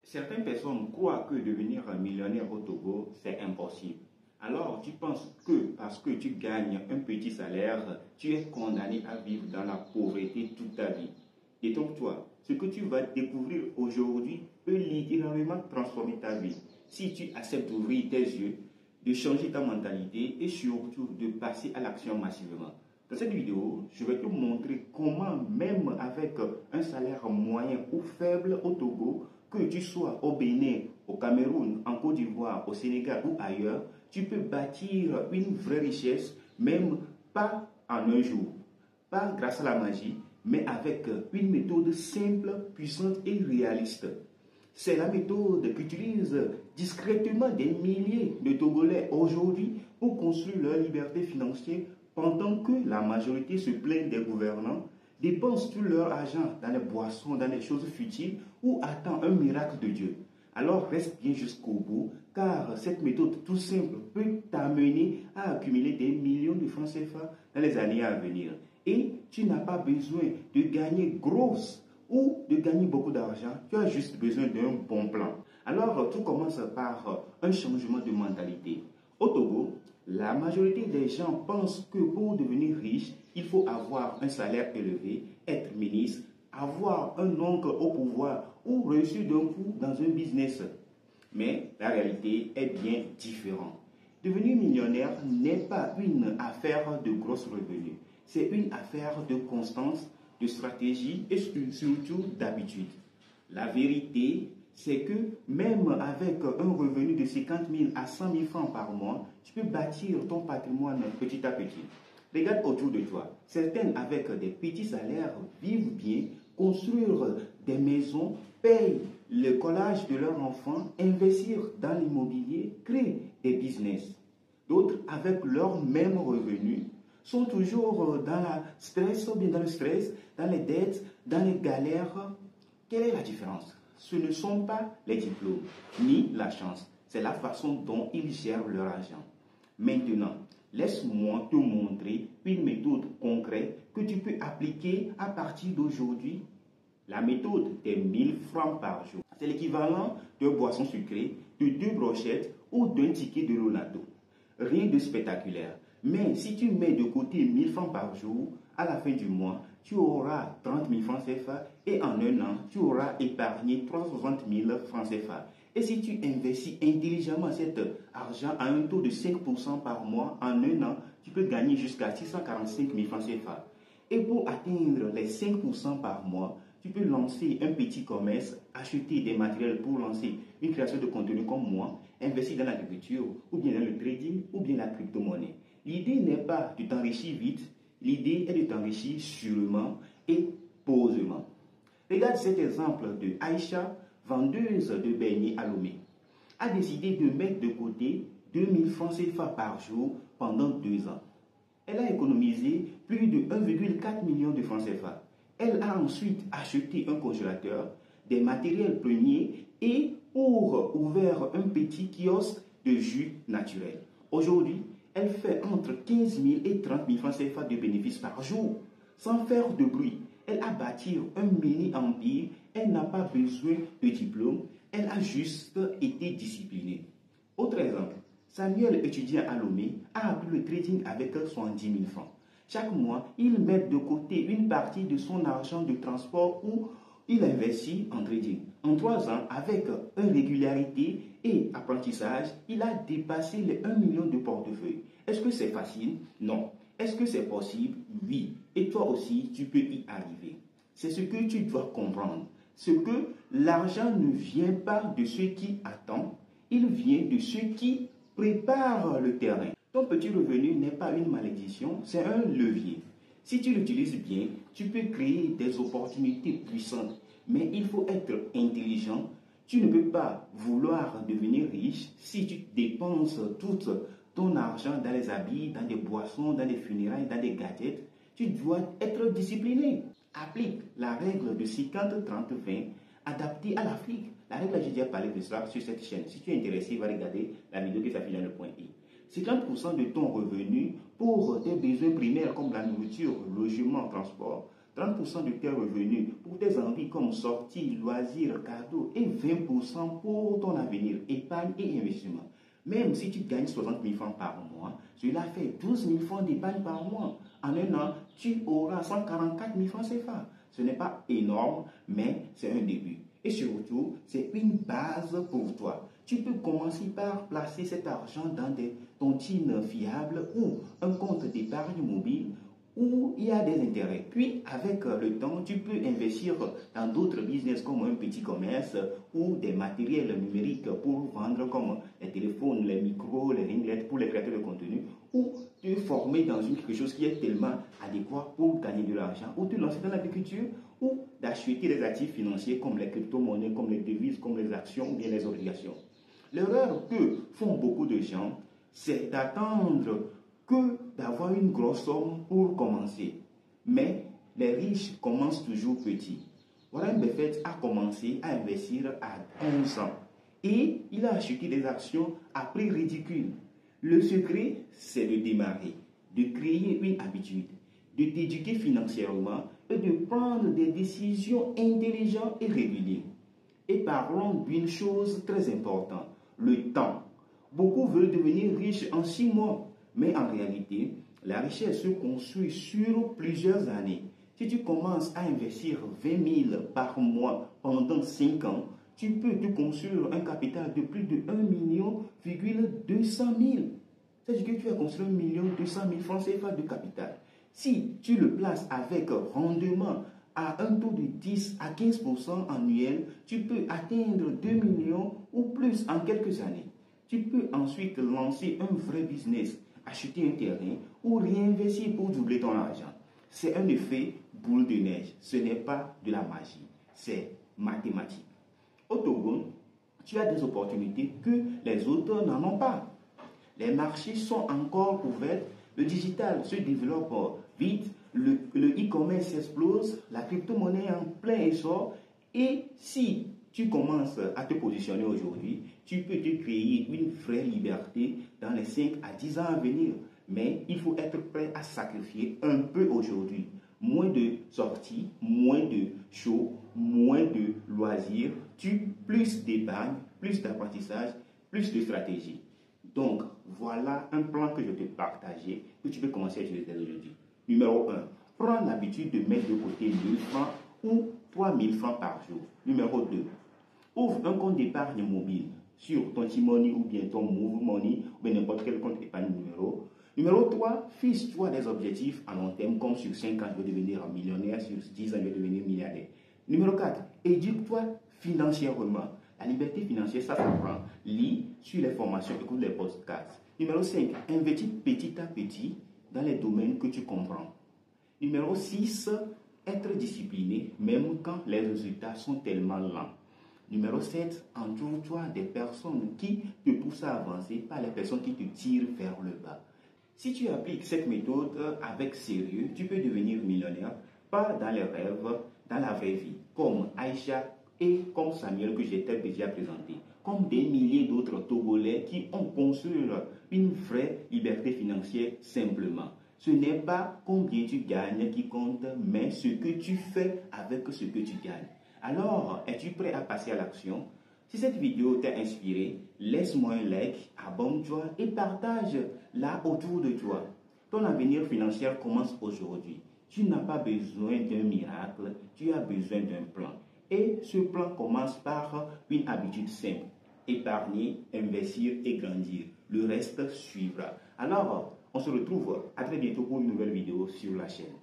Certaines personnes croient que devenir un millionnaire au Togo, c'est impossible. Alors, tu penses que parce que tu gagnes un petit salaire, tu es condamné à vivre dans la pauvreté toute ta vie. Détrompe-toi, ce que tu vas découvrir aujourd'hui peut littéralement transformer ta vie. Si tu acceptes d'ouvrir tes yeux, de changer ta mentalité et surtout de passer à l'action massivement. Dans cette vidéo, je vais te montrer comment, même avec un salaire moyen ou faible au Togo, que tu sois au Bénin, au Cameroun, en Côte d'Ivoire, au Sénégal ou ailleurs, tu peux bâtir une vraie richesse, même pas en un jour, pas grâce à la magie, mais avec une méthode simple, puissante et réaliste. C'est la méthode qu'utilisent discrètement des milliers de Togolais aujourd'hui pour construire leur liberté financière pendant que la majorité se plaint des gouvernants, dépensent tout leur argent dans les boissons, dans les choses futiles ou attend un miracle de Dieu. Alors reste bien jusqu'au bout, car cette méthode tout simple peut t'amener à accumuler des millions de francs CFA dans les années à venir. Et tu n'as pas besoin de gagner grosse ou de gagner beaucoup d'argent, tu as juste besoin d'un bon plan. Alors tout commence par un changement de mentalité. Au Togo, la majorité des gens pensent que pour devenir riche, il faut avoir un salaire élevé, être ministre, avoir un oncle au pouvoir ou réussir d'un coup dans un business. Mais la réalité est bien différente. Devenir millionnaire n'est pas une affaire de gros revenus. C'est une affaire de constance, de stratégie et surtout d'habitude. La vérité, c'est que même avec un revenu de 50 000 à 100 000 francs par mois, tu peux bâtir ton patrimoine petit à petit. Regarde autour de toi. Certaines avec des petits salaires vivent bien, construire des maisons, payent le collage de leurs enfants, investir dans l'immobilier, créer des business. D'autres, avec leurs mêmes revenus, sont toujours dans le stress, dans les dettes, dans les galères. Quelle est la différence? Ce ne sont pas les diplômes, ni la chance. C'est la façon dont ils gèrent leur argent. Maintenant, laisse-moi te montrer une méthode concrète que tu peux appliquer à partir d'aujourd'hui. La méthode des 1000 francs par jour. C'est l'équivalent de boissons sucrées, de 2 brochettes ou d'un ticket de Lonado. Rien de spectaculaire. Mais si tu mets de côté 1000 francs par jour, à la fin du mois, tu auras 30 000 francs CFA et en un an, tu auras épargné 360 000 francs CFA. Et si tu investis intelligemment cet argent à un taux de 5% par mois, en un an, tu peux gagner jusqu'à 645 000 francs CFA. Et pour atteindre les 5% par mois, tu peux lancer un petit commerce, acheter des matériels pour lancer une création de contenu comme moi, investir dans l'agriculture, ou bien dans le trading, ou bien la crypto-monnaie. L'idée n'est pas de t'enrichir vite, l'idée est de t'enrichir sûrement et posément. Regarde cet exemple de Aïcha, vendeuse de beignets à Lomé. A décidé de mettre de côté 2000 francs CFA par jour pendant 2 ans. Elle a économisé plus de 1,4 million de francs CFA. Elle a ensuite acheté un congélateur, des matériels premiers et ouvert un petit kiosque de jus naturel. Aujourd'hui, elle fait entre 15 000 et 30 000 francs CFA de bénéfices par jour, sans faire de bruit. Elle a bâti un mini-empire, elle n'a pas besoin de diplôme, elle a juste été disciplinée. Autre exemple, Samuel, étudiant à Lomé, a appris le trading avec 70 000 francs. Chaque mois, il met de côté une partie de son argent de transport ou il investit en trading. En 3 ans, avec régularité et apprentissage, il a dépassé les 1 million de portefeuilles. Est-ce que c'est facile? Non. Est-ce que c'est possible? Oui. Et toi aussi, tu peux y arriver. C'est ce que tu dois comprendre. C'est que l'argent ne vient pas de ceux qui attendent, il vient de ceux qui préparent le terrain. Ton petit revenu n'est pas une malédiction, c'est un levier. Si tu l'utilises bien, tu peux créer des opportunités puissantes. Mais il faut être intelligent. Tu ne peux pas vouloir devenir riche si tu dépenses tout ton argent dans les habits, dans des boissons, dans des funérailles, dans des gadgets. Tu dois être discipliné. Applique la règle de 50-30-20 adaptée à l'Afrique. La règle, j'ai déjà parlé de cela sur cette chaîne. Si tu es intéressé, va regarder la vidéo qui s'affiche dans le point I. 50% de ton revenu pour tes besoins primaires comme la nourriture, logement, transport. 30% de tes revenus pour tes envies comme sorties, loisirs, cadeaux et 20% pour ton avenir, épargne et investissement. Même si tu gagnes 60 000 francs par mois, cela fait 12 000 francs d'épargne par mois. En un an, tu auras 144 000 francs CFA. Ce n'est pas énorme, mais c'est un début. Et surtout, c'est une base pour toi. Tu peux commencer par placer cet argent dans des tontines fiables ou un compte d'épargne mobile où il y a des intérêts. Puis, avec le temps, tu peux investir dans d'autres business comme un petit commerce ou des matériels numériques pour vendre comme les téléphones, les micros, les ringlets pour les créateurs de contenu, ou te former dans quelque chose qui est tellement adéquat pour gagner de l'argent, ou te lancer dans l'agriculture, ou d'acheter des actifs financiers comme les crypto-monnaies, comme les devises, comme les actions ou bien les obligations. L'erreur que font beaucoup de gens, c'est d'attendre que d'avoir une grosse somme pour commencer. Mais les riches commencent toujours petits. Warren Buffett a commencé à investir à 11 ans et il a acheté des actions à prix ridicule. Le secret, c'est de démarrer, de créer une habitude, de t'éduquer financièrement et de prendre des décisions intelligentes et régulières. Et parlons d'une chose très importante, le temps. Beaucoup veulent devenir riches en 6 mois. Mais en réalité, la richesse se construit sur plusieurs années. Si tu commences à investir 20 000 par mois pendant 5 ans, tu peux te construire un capital de plus de 1,2 million. C'est-à-dire que tu vas construire 1,2 million francs CFA de capital. Si tu le places avec rendement à un taux de 10 à 15% annuel, tu peux atteindre 2 millions ou plus en quelques années. Tu peux ensuite lancer un vrai business, acheter un terrain ou réinvestir pour doubler ton argent. C'est un effet boule de neige. Ce n'est pas de la magie, c'est mathématique. Au Togo, tu as des opportunités que les autres n'en ont pas. Les marchés sont encore ouverts, le digital se développe vite, le e-commerce explose, la crypto-monnaie est en plein essor et si tu commences à te positionner aujourd'hui, tu peux te créer une vraie liberté dans les 5 à 10 ans à venir. Mais il faut être prêt à sacrifier un peu aujourd'hui. Moins de sorties, moins de shows, moins de loisirs, plus d'épargne, plus d'apprentissage, plus de stratégie. Donc, voilà un plan que je t'ai partagé que tu peux commencer à utiliser aujourd'hui. Numéro 1, prends l'habitude de mettre de côté 1 000 francs ou 3 000 francs par jour. Numéro 2, ouvre un compte d'épargne mobile sur ton T-Money ou bien ton Move Money ou bien n'importe quel compte d'épargne numéro. Numéro 3, fixe-toi des objectifs à long terme comme sur 5 ans je vais devenir millionnaire, sur 10 ans je vais devenir milliardaire. Numéro 4, éduque-toi financièrement. La liberté financière, ça s'apprend. Lis sur les formations, écoute les podcasts. Numéro 5, investis petit à petit dans les domaines que tu comprends. Numéro 6, être discipliné même quand les résultats sont tellement lents. Numéro 7, entoure-toi des personnes qui te poussent à avancer, pas les personnes qui te tirent vers le bas. Si tu appliques cette méthode avec sérieux, tu peux devenir millionnaire, pas dans les rêves, dans la vraie vie, comme Aïcha et comme Samuel que j'ai déjà présenté, comme des milliers d'autres Togolais qui ont construit une vraie liberté financière simplement. Ce n'est pas combien tu gagnes qui compte, mais ce que tu fais avec ce que tu gagnes. Alors, es-tu prêt à passer à l'action? Si cette vidéo t'a inspiré, laisse-moi un like, abonne-toi et partage-la autour de toi. Ton avenir financier commence aujourd'hui. Tu n'as pas besoin d'un miracle, tu as besoin d'un plan. Et ce plan commence par une habitude simple. Épargner, investir et grandir. Le reste suivra. Alors, on se retrouve à très bientôt pour une nouvelle vidéo sur la chaîne.